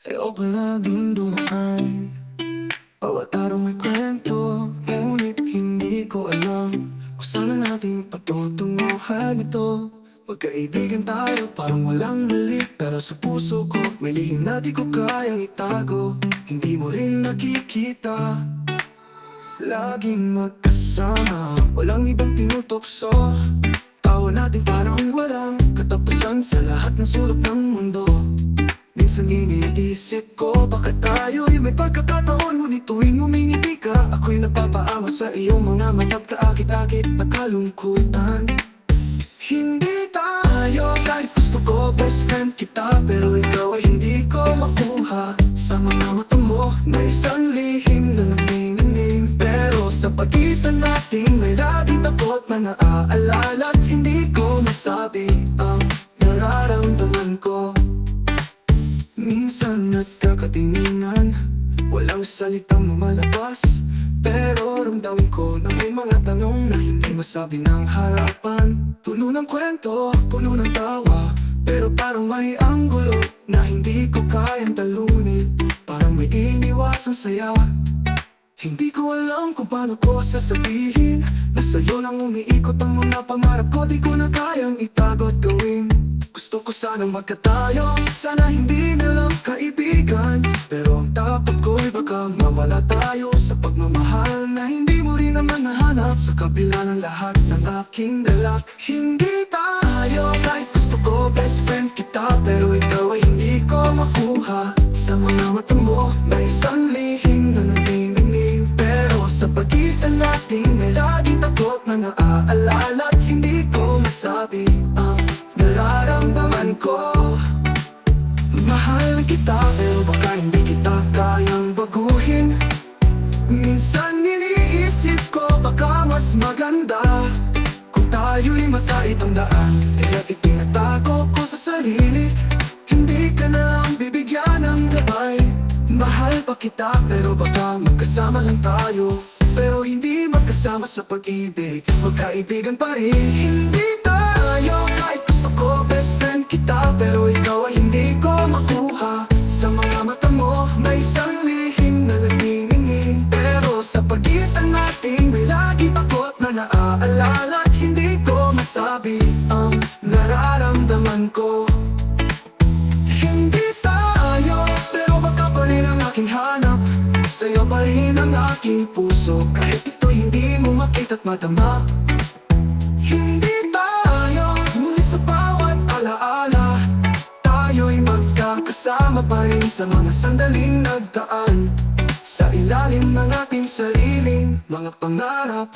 Sa'yo pala din dumaan. Bawat araw may kwento, ngunit hindi ko alam kung sana natin patutunguhan ito. Magkaibigan tayo parang walang mali, pero sa puso ko may lihim na di ko kayang itago. Hindi mo rin nakikita, laging magkasama, walang ibang tinutokso. Tawa natin parang walang katapusan sa lahat ng sulok ng mundo. Minsan iniisip ko, bakit tayo'y may pagkakataon, ngunit tuwing umingiti ka, ako'y nagpapaawa sa iyong mga matag kaakit-akit na kalungkutan. Hindi tayo, kahit gusto ko best friend kita, pero ikaw ay hindi ko makuha. Sa mga mata mo, may isang lihim na nanginginig, pero sa pagitan natin may laging takot na naaalala, at hindi ko masabi ang nararamdaman ko. Minsan nagkakatinginan, walang salitang lumalabas, pero ramdam ko na may mga tanong na hindi masabi ng harapan. Puno ng kwento, puno ng tawa, pero parang may anggulo na hindi ko kayang talunin. Parang may iniwasang saya, hindi ko alam kung paano ko sasabihin na sa'yo lang umiikot ang mga pangarap ko. Di ko na kayang itago at gawin. Gusto ko sanang magkatayo, sana hindi na lang kaibigan, pero ang takot ko'y baka mawala tayo sa pagmamahal na hindi mo rin naman nahanap sa kabila ng lahat ng aking dalak. Hindi tayo, kahit gusto ko best friend kita, pero ikaw ay hindi ko makuha. Sa mga mata mo, may isang lihim na nanginginig, pero sa pagitan natin may laging takot na naaalala, at hindi ko masabi ang nararamdaman ko. Mahal kita, pero baka hindi kita kayang baguhin. Minsan iniisip ko, baka mas maganda kung tayo'y makait ang daan, kaya't itinatago ko sa sarili. Hindi ka na lang bibigyan ng gabay. Mahal pa kita, pero baka magkasama lang tayo, pero hindi magkasama sa pag-ibig. Magkaibigan pa rin. Hindi tayo, kahit gusto ko best friend kita, pero ikaw ay hindi ko makuha. Sa mga mata mo, may isang lihim na nanginginig, pero sa pagitan natin may lagi takot na naaalala, at hindi ko masabi ang nararamdaman ko. Hindi tayo, pero baka pa rin ang aking hanap, sa'yo pa rin ang aking puso, kahit ito hindi mo makita't madama. Hindi tayo, ngunit sa bawat alaala, tayo'y magkakasama pa rin sa mga sandaling nagdaan, sa ilalim ng ating sariling mga pangarap.